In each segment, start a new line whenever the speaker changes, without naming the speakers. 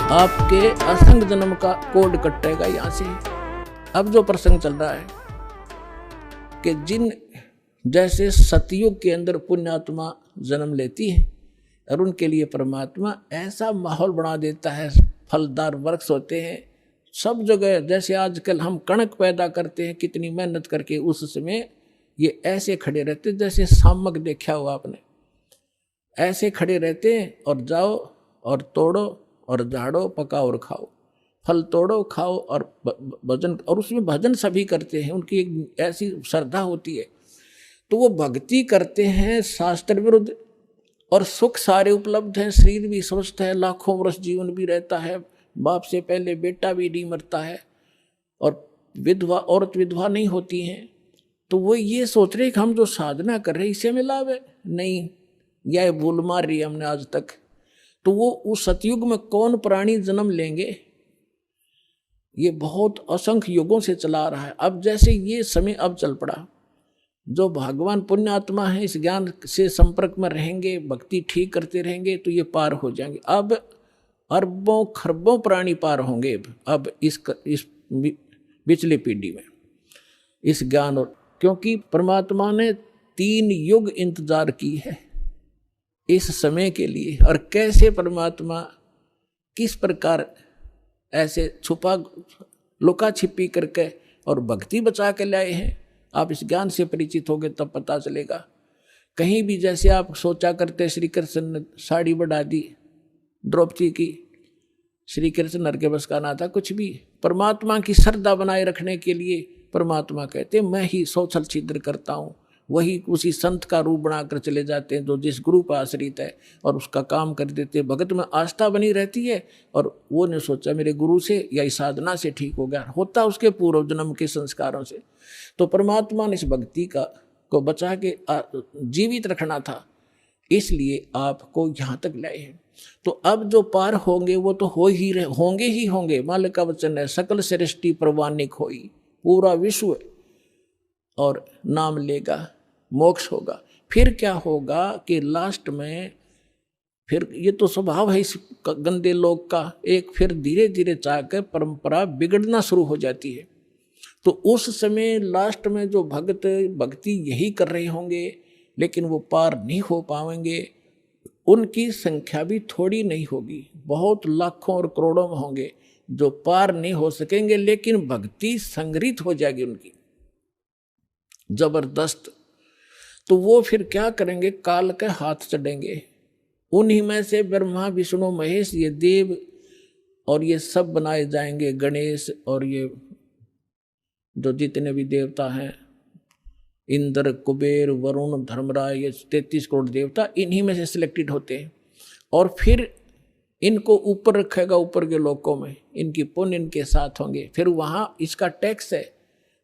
आपके असंख्य जन्म का कोड कटेगा यहाँ से। अब जो प्रसंग चल रहा है कि जिन जैसे सतयुग के अंदर पुण्यात्मा जन्म लेती है और उनके लिए परमात्मा ऐसा माहौल बना देता है, फलदार वृक्ष होते हैं सब जगह। जैसे आजकल हम कणक पैदा करते हैं कितनी मेहनत करके, उस समय ये ऐसे खड़े रहते जैसे सामक देखा हुआ आपने, ऐसे खड़े रहते हैं और जाओ और तोड़ो और झाड़ो, पकाओ और खाओ, फल तोड़ो खाओ और भजन, और उसमें भजन सभी करते हैं, उनकी एक ऐसी श्रद्धा होती है। तो वो भक्ति करते हैं शास्त्र विरुद्ध और सुख सारे उपलब्ध हैं, शरीर भी स्वस्थ है, लाखों वर्ष जीवन भी रहता है, बाप से पहले बेटा भी नहीं मरता है और विधवा औरत विधवा नहीं होती हैं। तो वो ये सोच रहे कि हम जो साधना कर रहे हैं इससे हमें लाभ है, नहीं, यह भूल मार रही है हमने आज तक। तो वो उस सतयुग में कौन प्राणी जन्म लेंगे, ये बहुत असंख्य युगों से चला रहा है। अब जैसे ये समय अब चल पड़ा, जो भगवान पुण्यात्मा है इस ज्ञान से संपर्क में रहेंगे, भक्ति ठीक करते रहेंगे तो ये पार हो जाएंगे। अब अरबों खरबों प्राणी पार होंगे अब इस पिछली पीढ़ी में इस ज्ञान, और क्योंकि परमात्मा ने 3 युग इंतजार की है इस समय के लिए। और कैसे परमात्मा किस प्रकार ऐसे छुपा लुका छिपी करके और भक्ति बचा के लाए हैं, आप इस ज्ञान से परिचित होगे तब पता चलेगा। कहीं भी जैसे आप सोचा करते श्री कृष्ण ने साड़ी बढ़ा दी द्रौपदी की, श्री कृष्ण नर के बस का ना था कुछ भी। परमात्मा की श्रद्धा बनाए रखने के लिए परमात्मा कहते मैं ही 100 छल छिद्र करता हूँ, वही उसी संत का रूप बनाकर चले जाते हैं जो जिस गुरु पर आश्रित है और उसका काम कर देते। भगत में आस्था बनी रहती है और वो ने सोचा मेरे गुरु से या इस साधना से ठीक हो गया, होता उसके पूर्व जन्म के संस्कारों से। तो परमात्मा ने इस भक्ति को बचा के जीवित रखना था, इसलिए आपको यहाँ तक लाए हैं। तो अब जो पार होंगे वो तो होंगे ही होंगे। मालिक का वचन है सकल सृष्टि प्रवानिक होई, पूरा विश्व और नाम लेगा, मोक्ष होगा। फिर क्या होगा कि लास्ट में फिर ये तो स्वभाव है इस गंदे लोग का, एक फिर धीरे धीरे चाहकर परंपरा बिगड़ना शुरू हो जाती है। तो उस समय लास्ट में जो भक्त भक्ति यही कर रहे होंगे लेकिन वो पार नहीं हो पाएंगे, उनकी संख्या भी थोड़ी नहीं होगी, बहुत लाखों और करोड़ों में होंगे जो पार नहीं हो सकेंगे, लेकिन भक्ति संग्रहित हो जाएगी उनकी जबरदस्त। तो वो फिर क्या करेंगे, काल के हाथ चढ़ेंगे। उन्हीं में से ब्रह्मा विष्णु महेश ये देव और ये सब बनाए जाएंगे, गणेश और ये जो जितने भी देवता हैं, इंद्र कुबेर वरुण धर्मराज, ये 33 करोड़ देवता इन्हीं में से सिलेक्टेड होते हैं। और फिर इनको ऊपर रखेगा, ऊपर के लोकों में इनकी पुण्य इनके साथ होंगे। फिर वहाँ इसका टैक्स है,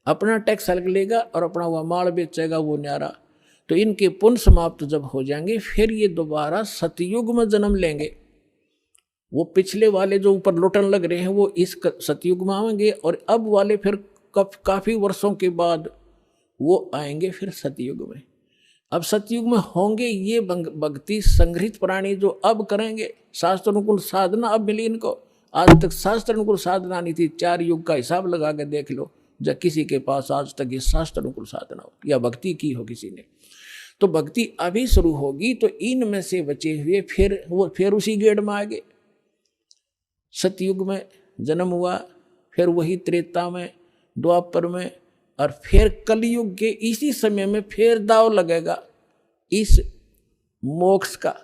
अपना टैक्स अलग लेगा और अपना वह माल बेचेगा वो न्यारा। तो इनके पुण्य समाप्त जब हो जाएंगे फिर ये दोबारा सतयुग में जन्म लेंगे। वो पिछले वाले जो ऊपर लुटन लग रहे हैं वो इस सतयुग में आएंगे और अब वाले फिर काफ़ी वर्षों के बाद वो आएंगे फिर सतयुग में। अब सतयुग में होंगे ये भक्ति संग्रहित प्राणी जो अब करेंगे शास्त्र अनुकूल साधना। अब मिली इनको, आज तक शास्त्र अनुकूल साधना नहीं थी। 4 युग का हिसाब लगा के देख लो जब किसी के पास आज तक ये शास्त्र अनुकूल साधना हो या भक्ति की हो किसी ने। तो भक्ति अभी शुरू होगी तो इनमें से बचे हुए फिर उसी गेड़ में आ गए। सतयुग में जन्म हुआ, फिर वही त्रेता में, द्वापर में, और फिर कलयुग के इसी समय में फिर दाव लगेगा इस मोक्ष का।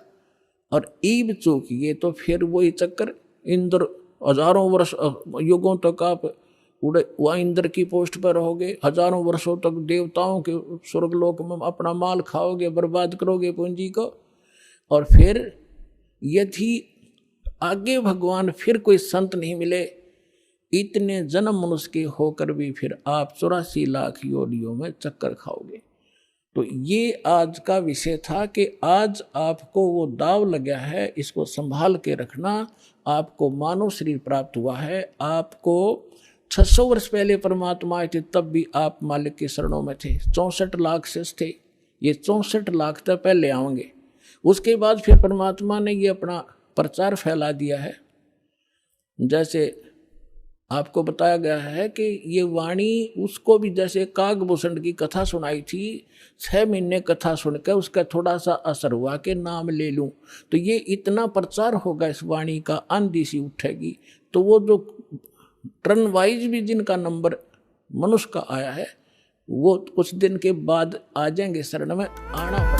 और ईब चूकिए तो फिर वही चक्कर, इंद्र हजारों वर्ष युगों तक आप वह इंद्र की पोस्ट पर रहोगे, हजारों वर्षों तक देवताओं के स्वर्गलोक में अपना माल खाओगे, बर्बाद करोगे पूंजी को। और फिर यदि आगे भगवान फिर कोई संत नहीं मिले, इतने जन्म मनुष्य के होकर भी फिर आप 84 लाख योनियों में चक्कर खाओगे। तो ये आज का विषय था कि आज आपको वो दाव लगा है, इसको संभाल के रखना। आपको मानव शरीर प्राप्त हुआ है, आपको 600 वर्ष पहले परमात्मा आए थे तब भी आप मालिक के शरणों में थे। 64 लाख शेष थे, ये 64 लाख तक पहले आएंगे। उसके बाद फिर परमात्मा ने ये अपना प्रचार फैला दिया है जैसे आपको बताया गया है कि ये वाणी उसको भी जैसे कागभूषण की कथा सुनाई थी, 6 महीने कथा सुनकर उसका थोड़ा सा असर हुआ कि नाम ले लूं, तो ये इतना प्रचार होगा इस वाणी का, आंधी सी उठेगी। तो वो जो टर्न वाइज भी जिनका नंबर मनुष्य का आया है वो कुछ दिन के बाद आ जाएंगे, शरण में आना पड़ेगा।